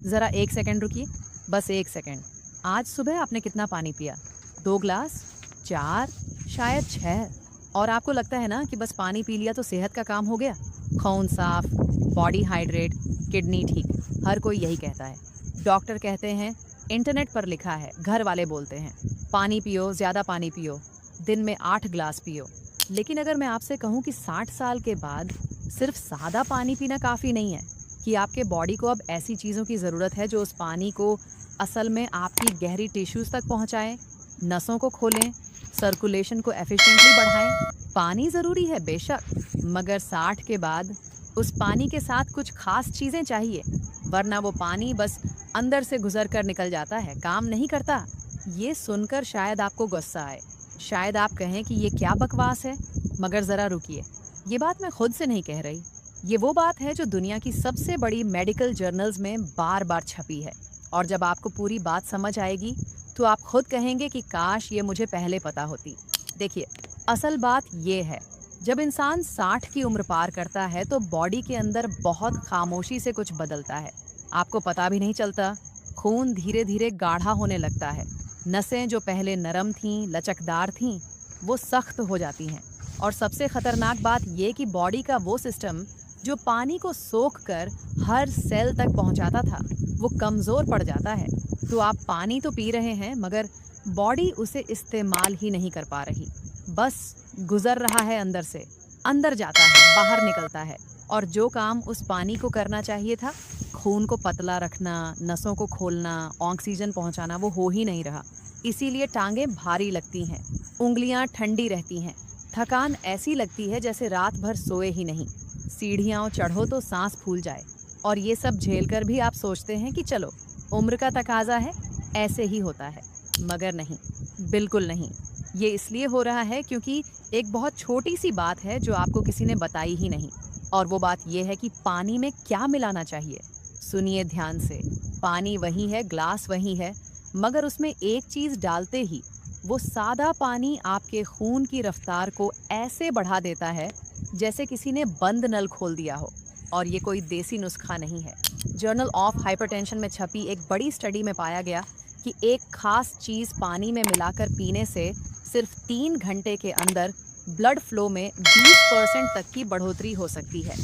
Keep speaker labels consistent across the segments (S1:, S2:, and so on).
S1: ज़रा 1 सेकंड रुकिए, बस 1 सेकंड। आज सुबह आपने कितना पानी पिया? 2 ग्लास? 4? शायद 6? और आपको लगता है ना कि बस पानी पी लिया तो सेहत का काम हो गया? खून साफ, बॉडी हाइड्रेट, किडनी ठीक, हर कोई यही कहता है। डॉक्टर कहते हैं, इंटरनेट पर लिखा है, घर वाले बोलते हैं, पानी पियो, ज़्यादा पानी पियो, दिन में 8 ग्लास पियो। लेकिन अगर मैं आपसे कहूँ कि 60 साल के बाद सिर्फ सादा पानी पीना काफ़ी नहीं है, कि आपके बॉडी को अब ऐसी चीज़ों की ज़रूरत है जो उस पानी को असल में आपकी गहरी टिश्यूज़ तक पहुँचाएं, नसों को खोलें, सर्कुलेशन को एफिशिएंटली बढ़ाएं। पानी ज़रूरी है बेशक, मगर 60 के बाद उस पानी के साथ कुछ खास चीज़ें चाहिए, वरना वो पानी बस अंदर से गुजर कर निकल जाता है, काम नहीं करता। ये सुनकर शायद आपको गुस्सा आए, शायद आप कहें कि ये क्या बकवास है, मगर ज़रा रुकिए, ये बात मैं खुद से नहीं कह रही। ये वो बात है जो दुनिया की सबसे बड़ी मेडिकल जर्नल्स में बार बार छपी है। और जब आपको पूरी बात समझ आएगी तो आप खुद कहेंगे कि काश ये मुझे पहले पता होती। देखिए, असल बात ये है, जब इंसान 60 की उम्र पार करता है तो बॉडी के अंदर बहुत खामोशी से कुछ बदलता है। आपको पता भी नहीं चलता। खून धीरे धीरे गाढ़ा होने लगता है। नसें जो पहले नरम थीं, लचकदार थीं, वो सख्त हो जाती हैं। और सबसे खतरनाक बात ये कि बॉडी का वो सिस्टम जो पानी को सोख कर हर सेल तक पहुंचाता था, वो कमज़ोर पड़ जाता है। तो आप पानी तो पी रहे हैं, मगर बॉडी उसे इस्तेमाल ही नहीं कर पा रही, बस गुजर रहा है अंदर से, अंदर जाता है, बाहर निकलता है। और जो काम उस पानी को करना चाहिए था, खून को पतला रखना, नसों को खोलना, ऑक्सीजन पहुंचाना, वो हो ही नहीं रहा। इसीलिए टांगें भारी लगती हैं, उंगलियां ठंडी रहती हैं, थकान ऐसी लगती है जैसे रात भर सोए ही नहीं, सीढ़ियाँ चढ़ो तो सांस फूल जाए। और ये सब झेलकर भी आप सोचते हैं कि चलो, उम्र का तकाजा है, ऐसे ही होता है। मगर नहीं, बिल्कुल नहीं। ये इसलिए हो रहा है क्योंकि एक बहुत छोटी सी बात है जो आपको किसी ने बताई ही नहीं। और वो बात ये है कि पानी में क्या मिलाना चाहिए। सुनिए ध्यान से, पानी वही है, ग्लास वही है, मगर उसमें एक चीज़ डालते ही वो सादा पानी आपके खून की रफ्तार को ऐसे बढ़ा देता है जैसे किसी ने बंद नल खोल दिया हो। और ये कोई देसी नुस्खा नहीं है। जर्नल ऑफ हाइपरटेंशन में छपी एक बड़ी स्टडी में पाया गया कि एक खास चीज़ पानी में मिलाकर पीने से सिर्फ 3 घंटे के अंदर ब्लड फ्लो में 20% तक की बढ़ोतरी हो सकती है।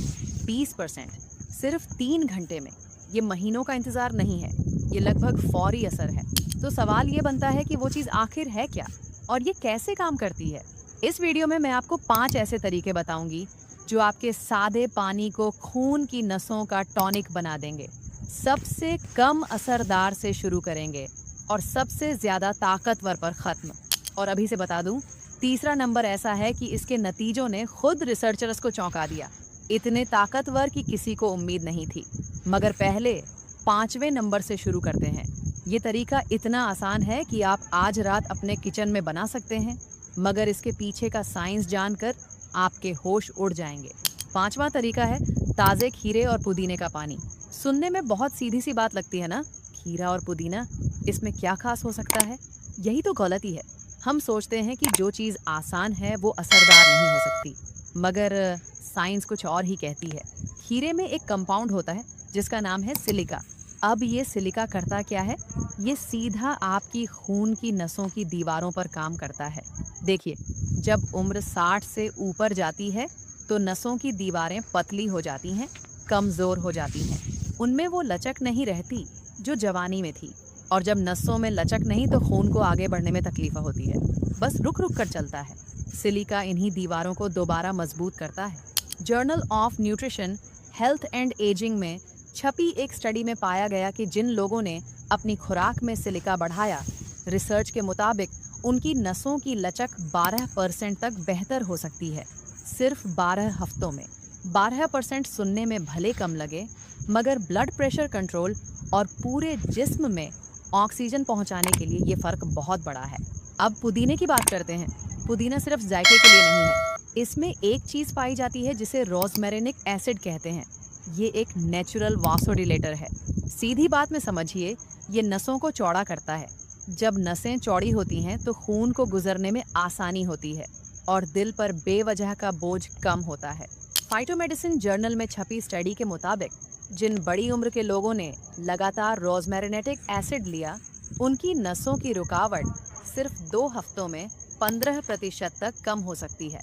S1: 20%, सिर्फ 3 घंटे में। ये महीनों का इंतज़ार नहीं है, ये लगभग फौरी असर है। तो सवाल ये बनता है कि वो चीज़ आखिर है क्या, और ये कैसे काम करती है। इस वीडियो में मैं आपको 5 ऐसे तरीके बताऊंगी जो आपके सादे पानी को खून की नसों का टॉनिक बना देंगे। सबसे कम असरदार से शुरू करेंगे और सबसे ज़्यादा ताकतवर पर ख़त्म। और अभी से बता दूं, तीसरा नंबर ऐसा है कि इसके नतीजों ने खुद रिसर्चर्स को चौंका दिया, इतने ताकतवर कि किसी को उम्मीद नहीं थी। मगर पहले 5वें नंबर से शुरू करते हैं। ये तरीका इतना आसान है कि आप आज रात अपने किचन में बना सकते हैं, मगर इसके पीछे का साइंस जानकर आपके होश उड़ जाएंगे। 5वां तरीका है ताज़े खीरे और पुदीने का पानी। सुनने में बहुत सीधी सी बात लगती है ना, खीरा और पुदीना, इसमें क्या खास हो सकता है। यही तो गलती है। हम सोचते हैं कि जो चीज़ आसान है वो असरदार नहीं हो सकती, मगर साइंस कुछ और ही कहती है। खीरे में एक कंपाउंड होता है जिसका नाम है सिलिका। अब ये सिलिका करता क्या है? ये सीधा आपकी खून की नसों की दीवारों पर काम करता है। देखिए, जब उम्र 60 से ऊपर जाती है तो नसों की दीवारें पतली हो जाती हैं, कमज़ोर हो जाती हैं। उनमें वो लचक नहीं रहती जो जवानी में थी। और जब नसों में लचक नहीं तो खून को आगे बढ़ने में तकलीफ होती है, बस रुक रुक कर चलता है। सिलिका इन्हीं दीवारों को दोबारा मजबूत करता है। Journal of nutrition, health and ageing में छपी एक स्टडी में पाया गया कि जिन लोगों ने अपनी खुराक में सिलिका बढ़ाया, रिसर्च के मुताबिक उनकी नसों की लचक 12% तक बेहतर हो सकती है, सिर्फ 12 हफ्तों में। 12% सुनने में भले कम लगे, मगर ब्लड प्रेशर कंट्रोल और पूरे जिस्म में ऑक्सीजन पहुंचाने के लिए ये फ़र्क बहुत बड़ा है। अब पुदीने की बात करते हैं। पुदीना सिर्फ जायके के लिए नहीं है, इसमें एक चीज़ पाई जाती है जिसे रोज़मेरिक एसिड कहते हैं। ये एक नेचुरल वासोडिलेटर है। सीधी बात में समझिए, ये नसों को चौड़ा करता है। जब नसें चौड़ी होती हैं तो खून को गुजरने में आसानी होती है और दिल पर बेवजह का बोझ कम होता है। फाइटोमेडिसिन जर्नल में छपी स्टडी के मुताबिक जिन बड़ी उम्र के लोगों ने लगातार रोजमेरिनेटिक एसिड लिया, उनकी नसों की रुकावट सिर्फ 2 हफ्तों में 15% तक कम हो सकती है।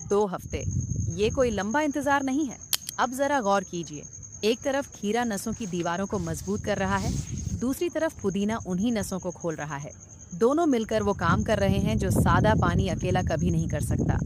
S1: 2 हफ्ते, ये कोई लंबा इंतजार नहीं है। अब जरा गौर कीजिए, एक तरफ खीरा नसों की दीवारों को मजबूत कर रहा है, दूसरी तरफ पुदीना उन्हीं नसों को खोल रहा है। दोनों मिलकर वो काम कर रहे हैं जो सादा पानी अकेला कभी नहीं कर सकता।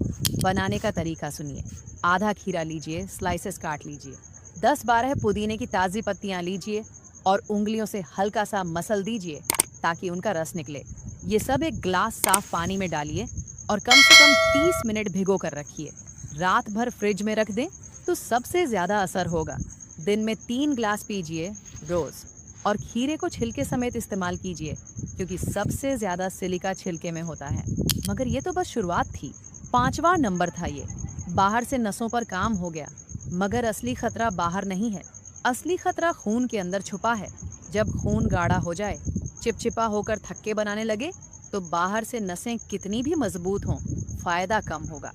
S1: बनाने का तरीका सुनिए। आधा खीरा लीजिए, स्लाइसेस काट लीजिए। 10-12 पुदीने की ताज़ी पत्तियां लीजिए और उंगलियों से हल्का सा मसल दीजिए ताकि उनका रस निकले। ये सब एक ग्लास साफ पानी में डालिए और कम से कम 30 मिनट भिगो कर रखिए। रात भर फ्रिज में रख दें तो सबसे ज़्यादा असर होगा। दिन में 3 ग्लास पीजिए रोज़, और खीरे को छिलके समेत इस्तेमाल कीजिए क्योंकि सबसे ज़्यादा सिलिका छिलके में होता है। मगर ये तो बस शुरुआत थी। 5वां नंबर था ये। बाहर से नसों पर काम हो गया, मगर असली खतरा बाहर नहीं है। असली खतरा खून के अंदर छुपा है। जब खून गाढ़ा हो जाए, चिपचिपा होकर थक्के बनाने लगे, तो बाहर से नसें कितनी भी मजबूत हों, फायदा कम होगा।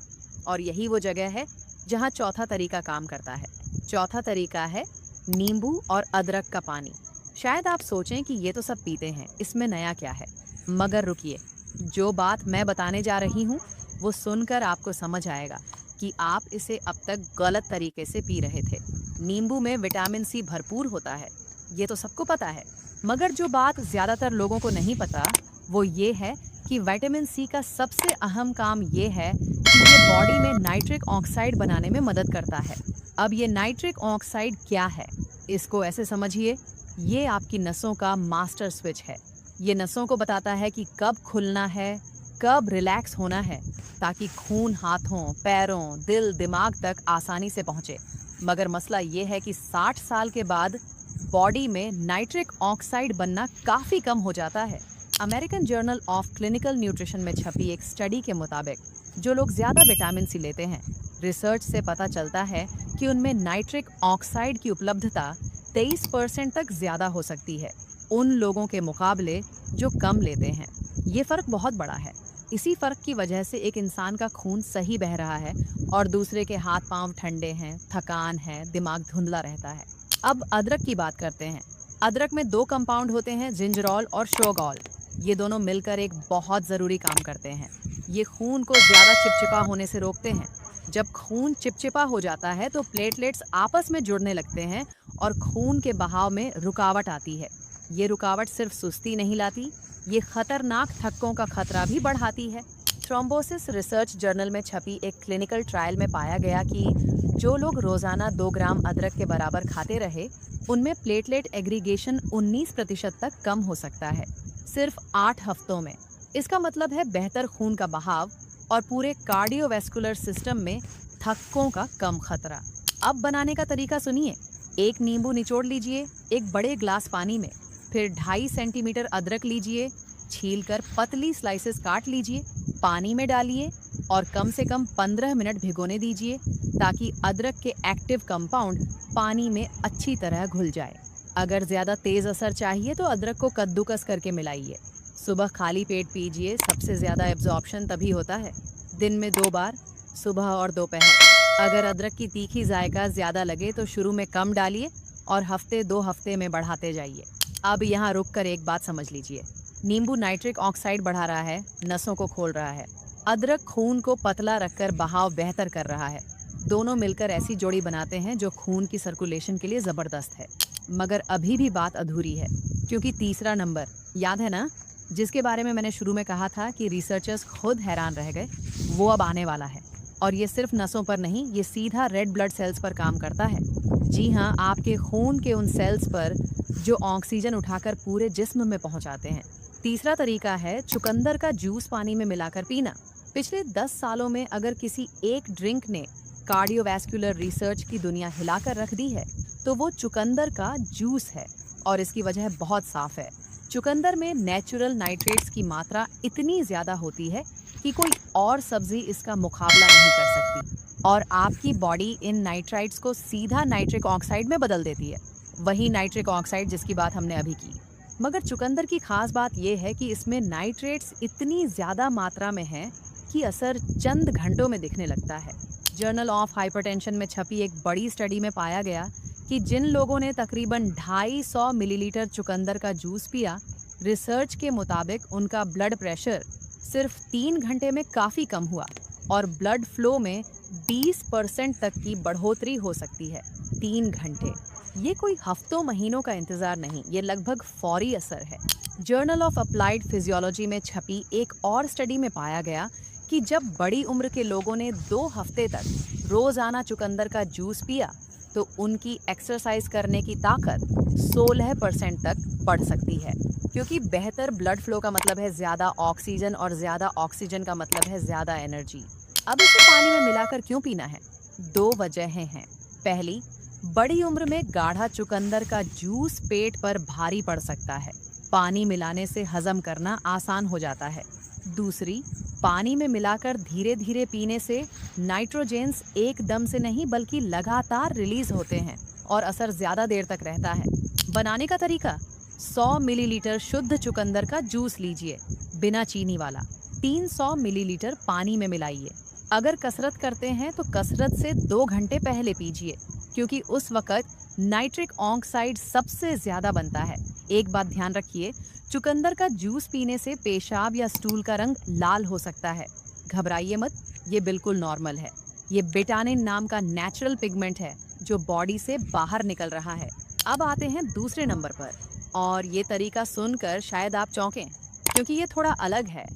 S1: और यही वो जगह है जहां चौथा तरीका काम करता है। चौथा तरीका है नींबू और अदरक का पानी। शायद आप सोचें कि ये तो सब पीते हैं, इसमें नया क्या है? मगर रुकिए, जो बात मैं बताने जा रही हूँ वो सुनकर आपको समझ आएगा कि आप इसे अब तक गलत तरीके से पी रहे थे। नींबू में विटामिन सी भरपूर होता है, ये तो सबको पता है। मगर जो बात ज़्यादातर लोगों को नहीं पता वो ये है कि विटामिन सी का सबसे अहम काम ये है कि ये बॉडी में नाइट्रिक ऑक्साइड बनाने में मदद करता है। अब ये नाइट्रिक ऑक्साइड क्या है? इसको ऐसे समझिए, ये आपकी नसों का मास्टर स्विच है। ये नसों को बताता है कि कब खुलना है, कब रिलैक्स होना है, ताकि खून हाथों, पैरों, दिल, दिमाग तक आसानी से पहुंचे। मगर मसला ये है कि 60 साल के बाद बॉडी में नाइट्रिक ऑक्साइड बनना काफ़ी कम हो जाता है। American journal of clinical nutrition में छपी एक स्टडी के मुताबिक जो लोग ज़्यादा विटामिन सी लेते हैं, रिसर्च से पता चलता है कि उनमें नाइट्रिक ऑक्साइड की उपलब्धता 23% तक ज़्यादा हो सकती है उन लोगों के मुकाबले जो कम लेते हैं। ये फ़र्क बहुत बड़ा है। इसी फ़र्क की वजह से एक इंसान का खून सही बह रहा है और दूसरे के हाथ पांव ठंडे हैं, थकान है, दिमाग धुंधला रहता है। अब अदरक की बात करते हैं। अदरक में 2 कंपाउंड होते हैं, जिंजरॉल और शोगॉल। ये दोनों मिलकर एक बहुत ज़रूरी काम करते हैं। ये खून को ज़्यादा चिपचिपा होने से रोकते हैं। जब खून चिपचिपा हो जाता है तो प्लेटलेट्स आपस में जुड़ने लगते हैं और खून के बहाव में रुकावट आती है। ये रुकावट सिर्फ सुस्ती नहीं लाती, ये खतरनाक थक्कों का खतरा भी बढ़ाती है। थ्रोम्बोसिस रिसर्च जर्नल में छपी एक क्लिनिकल ट्रायल में पाया गया कि जो लोग रोजाना 2 ग्राम अदरक के बराबर खाते रहे, उनमें प्लेटलेट एग्रीगेशन 19% तक कम हो सकता है, सिर्फ 8 हफ्तों में। इसका मतलब है बेहतर खून का बहाव और पूरे कार्डियोवैस्कुलर सिस्टम में थक्कों का कम खतरा। अब बनाने का तरीका सुनिए। 1 नींबू निचोड़ लीजिए एक बड़े ग्लास पानी में, फिर 2.5 सेंटीमीटर अदरक लीजिए, छीलकर पतली स्लाइसेस काट लीजिए, पानी में डालिए और कम से कम 15 मिनट भिगोने दीजिए ताकि अदरक के एक्टिव कंपाउंड पानी में अच्छी तरह घुल जाए। अगर ज़्यादा तेज़ असर चाहिए तो अदरक को कद्दूकस करके मिलाइए। सुबह खाली पेट पीजिए, सबसे ज़्यादा एब्जॉर्प्शन तभी होता है। दिन में 2 बार, सुबह और दोपहर। अगर अदरक की तीखी जायका ज़्यादा लगे तो शुरू में कम डालिए और हफ्ते 2 हफ्ते में बढ़ाते जाइए। अब यहाँ रुककर एक बात समझ लीजिए। नींबू नाइट्रिक ऑक्साइड बढ़ा रहा है, नसों को खोल रहा है। अदरक खून को पतला रखकर बहाव बेहतर कर रहा है। दोनों मिलकर ऐसी जोड़ी बनाते हैं जो खून की सर्कुलेशन के लिए ज़बरदस्त है। मगर अभी भी बात अधूरी है, क्योंकि तीसरा नंबर याद है ना, जिसके बारे में मैंने शुरू में कहा था कि रिसर्चर्स खुद हैरान रह गए, वो अब आने वाला है। और ये सिर्फ नसों पर नहीं, ये सीधा रेड ब्लड सेल्स पर काम करता है। जी हाँ, आपके खून के उन सेल्स पर जो ऑक्सीजन उठाकर पूरे जिस्म में पहुंचाते हैं। तीसरा तरीका है चुकंदर का जूस पानी में मिलाकर पीना। पिछले 10 सालों में अगर किसी एक ड्रिंक ने कार्डियोवैस्कुलर रिसर्च की दुनिया हिलाकर रख दी है तो वो चुकंदर का जूस है, और इसकी वजह बहुत साफ है। चुकंदर में नेचुरल नाइट्रेट्स की मात्रा इतनी ज़्यादा होती है कि कोई और सब्जी इसका मुकाबला नहीं कर सकती, और आपकी बॉडी इन नाइट्राइट्स को सीधा नाइट्रिक ऑक्साइड में बदल देती है। वही नाइट्रिक ऑक्साइड जिसकी बात हमने अभी की। मगर चुकंदर की खास बात यह है कि इसमें नाइट्रेट्स इतनी ज़्यादा मात्रा में हैं कि असर चंद घंटों में दिखने लगता है। जर्नल ऑफ हाइपरटेंशन में छपी एक बड़ी स्टडी में पाया गया कि जिन लोगों ने तकरीबन 250 मिलीलीटर चुकंदर का जूस पिया, रिसर्च के मुताबिक उनका ब्लड प्रेशर सिर्फ 3 घंटे में काफी कम हुआ और ब्लड फ्लो में 20% तक की बढ़ोतरी हो सकती है। 3 घंटे, ये कोई हफ्तों महीनों का इंतजार नहीं, ये लगभग फौरी असर है। जर्नल ऑफ अप्लाइड फिजियोलॉजी में छपी एक और स्टडी में पाया गया कि जब बड़ी उम्र के लोगों ने 2 हफ्ते तक रोजाना चुकंदर का जूस पिया तो उनकी एक्सरसाइज करने की ताकत 16% तक बढ़ सकती है, क्योंकि बेहतर ब्लड फ्लो का मतलब है ज्यादा ऑक्सीजन और ज्यादा ऑक्सीजन का मतलब है ज्यादा एनर्जी। अब इसे पानी में मिलाकर क्यों पीना है? 2 वजहें हैं। पहली, बड़ी उम्र में गाढ़ा चुकंदर का जूस पेट पर भारी पड़ सकता है, पानी मिलाने से हजम करना आसान हो जाता है। दूसरी, पानी में मिलाकर धीरे धीरे पीने से नाइट्रोजेंस एकदम से नहीं बल्कि लगातार रिलीज होते हैं और असर ज्यादा देर तक रहता है। बनाने का तरीका: 100 मिलीलीटर शुद्ध चुकंदर का जूस लीजिए, बिना चीनी वाला। 300 मिलीलीटर पानी में मिलाइए। अगर कसरत करते हैं तो कसरत से 2 घंटे पहले पीजिए, क्योंकि उस वक्त नाइट्रिक ऑक्साइड सबसे ज्यादा बनता है। एक बात ध्यान रखिए, चुकंदर का जूस पीने से पेशाब या स्टूल का रंग लाल हो सकता है। घबराइए मत, ये बिल्कुल नॉर्मल है। ये बेटानिन नाम का नेचुरल पिगमेंट है जो बॉडी से बाहर निकल रहा है। अब आते हैं दूसरे नंबर पर, और ये तरीका सुनकर शायद आप चौंकें, क्योंकि ये थोड़ा अलग है,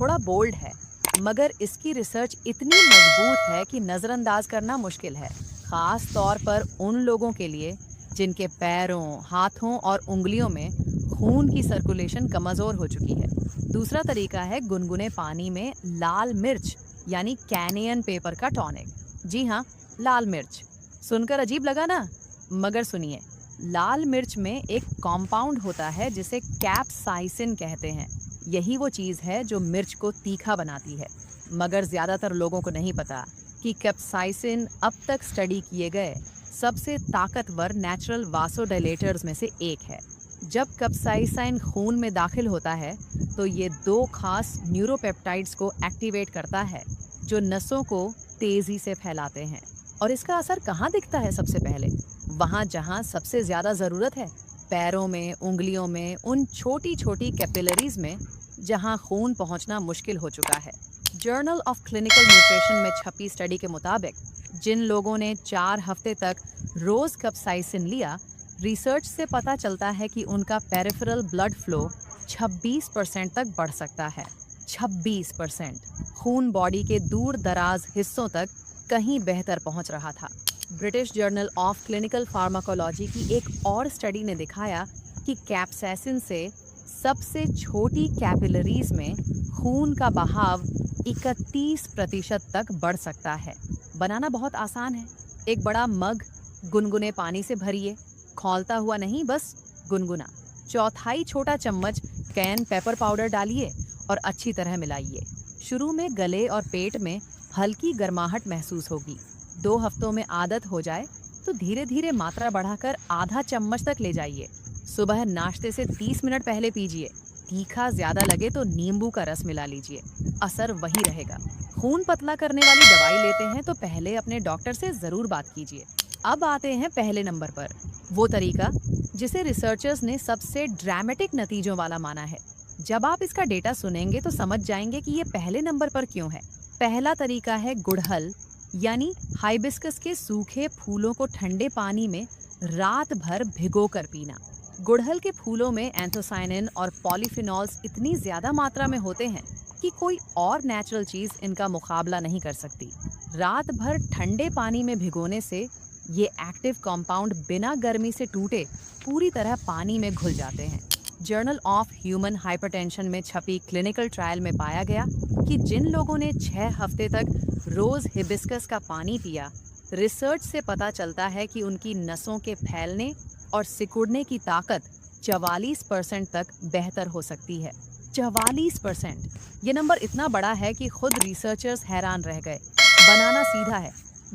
S1: थोड़ा बोल्ड है, मगर इसकी रिसर्च इतनी मजबूत है कि नज़रअंदाज करना मुश्किल है, खास तौर पर उन लोगों के लिए जिनके पैरों, हाथों और उंगलियों में खून की सर्कुलेशन कमज़ोर हो चुकी है। दूसरा तरीका है गुनगुने पानी में लाल मिर्च यानी कैनियन पेपर का टॉनिक। जी हाँ, लाल मिर्च। सुनकर अजीब लगा ना? मगर सुनिए, लाल मिर्च में एक कॉम्पाउंड होता है जिसे कैप्साइसिन कहते हैं। यही वो चीज़ है जो मिर्च को तीखा बनाती है। मगर ज़्यादातर लोगों को नहीं पता कि कैप्साइसिन अब तक स्टडी किए गए सबसे ताकतवर नेचुरल वासोडाइलेटर्स में से एक है। जब कैप्साइसिन खून में दाखिल होता है तो ये 2 खास न्यूरोपेप्टाइड्स को एक्टिवेट करता है जो नसों को तेज़ी से फैलाते हैं। और इसका असर कहाँ दिखता है? सबसे पहले वहाँ जहाँ सबसे ज़्यादा ज़रूरत है, पैरों में, उंगलियों में, उन छोटी छोटी कैपिलरीज में जहाँ खून पहुँचना मुश्किल हो चुका है। जर्नल ऑफ क्लिनिकल न्यूट्रिशन में छपी स्टडी के मुताबिक जिन लोगों ने 4 हफ्ते तक रोज कैप्साइसिन लिया, रिसर्च से पता चलता है कि उनका पेरिफेरल ब्लड फ्लो 26% तक बढ़ सकता है। 26%। खून बॉडी के दूर दराज हिस्सों तक कहीं बेहतर पहुंच रहा था। British journal of clinical pharmacology की एक और स्टडी ने दिखाया कि कैप्साइसिन से सबसे छोटी कैपिलरीज में खून का बहाव 31% तक बढ़ सकता है। बनाना बहुत आसान है। एक बड़ा मग गुनगुने पानी से भरिए, खौलता हुआ नहीं, बस गुनगुना। 1/4 छोटा चम्मच कैन पेपर पाउडर डालिए और अच्छी तरह मिलाइए। शुरू में गले और पेट में हल्की गर्माहट महसूस होगी। 2 हफ्तों में आदत हो जाए तो धीरे धीरे मात्रा बढ़ाकर आधा चम्मच तक ले जाइए। सुबह नाश्ते से 30 मिनट पहले पीजिए। तीखा ज्यादा लगे तो नींबू का रस मिला लीजिए, असर वही रहेगा। खून पतला करने वाली दवाई लेते हैं तो पहले अपने डॉक्टर से जरूर बात कीजिए। अब आते हैं पहले नंबर पर, वो तरीका जिसे रिसर्चर्स ने सबसे ड्रामेटिक नतीजों वाला माना है। जब आप इसका डेटा सुनेंगे तो समझ जाएंगे कि ये पहले नंबर पर क्यों है। पहला तरीका है गुड़हल यानी हाइबिस्कस के सूखे फूलों को ठंडे पानी में रात भर भिगो कर पीना। गुड़हल के फूलों में एंथोसायनिन और पॉलीफिनॉल्स इतनी ज्यादा मात्रा में होते हैं कि कोई और नेचुरल चीज इनका मुकाबला नहीं कर सकती। रात भर ठंडे पानी में भिगोने से ये एक्टिव कंपाउंड बिना गर्मी से टूटे पूरी तरह पानी में घुल जाते हैं। जर्नल ऑफ ह्यूमन हाइपरटेंशन में छपी क्लिनिकल ट्रायल में पाया गया कि जिन लोगों ने 6 हफ्ते तक रोज हिबिस्कस का पानी पिया, रिसर्च से पता चलता है कि उनकी नसों के फैलने और सिकुड़ने की ताकत 44% तक बेहतर हो सकती है। 44%। ये नंबर इतना बड़ा है कि खुद रिसर्चर्स हैरान रह गए। बनाना सीधा है।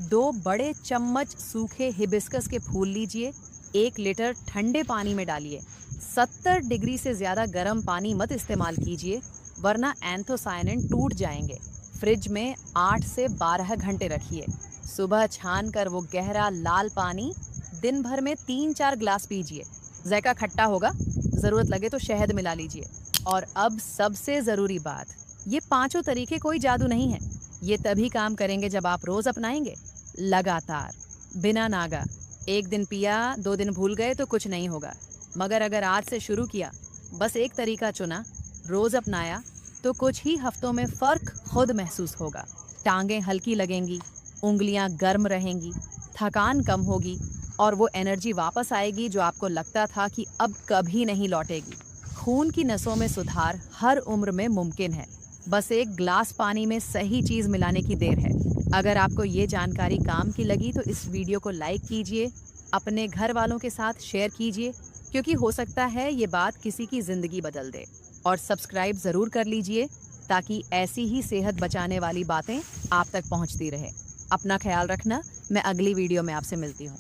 S1: 2 बड़े चम्मच सूखे हिबिस्कस के फूल लीजिए, 1 लीटर ठंडे पानी में डालिए। 70 डिग्री से ज़्यादा गर्म पानी मत इस्तेमाल कीजिए, वरना एंथोसायनिन टूट जाएंगे। फ्रिज में 8 से 12 घंटे रखिए। सुबह छान कर वो गहरा लाल पानी दिन भर में 3-4 ग्लास पीजिए। जायका खट्टा होगा, जरूरत लगे तो शहद मिला लीजिए। और अब सबसे जरूरी बात, ये पांचों तरीके कोई जादू नहीं है। ये तभी काम करेंगे जब आप रोज अपनाएंगे, लगातार, बिना नागा। एक दिन पिया, 2 दिन भूल गए तो कुछ नहीं होगा, मगर अगर आज से शुरू किया, बस एक तरीका चुना, रोज अपनाया, तो कुछ ही हफ्तों में फर्क खुद महसूस होगा। टांगें हल्की लगेंगी, उंगलियां गर्म रहेंगी, थकान कम होगी और वो एनर्जी वापस आएगी जो आपको लगता था कि अब कभी नहीं लौटेगी। खून की नसों में सुधार हर उम्र में मुमकिन है। बस एक ग्लास पानी में सही चीज मिलाने की देर है। अगर आपको ये जानकारी काम की लगी तो इस वीडियो को लाइक कीजिए, अपने घर वालों के साथ शेयर कीजिए, क्योंकि हो सकता है ये बात किसी की जिंदगी बदल दे। और सब्सक्राइब जरूर कर लीजिए ताकि ऐसी ही सेहत बचाने वाली बातें आप तक पहुंचती रहे। अपना ख्याल रखना। मैं अगली वीडियो में आपसे मिलती हूँ।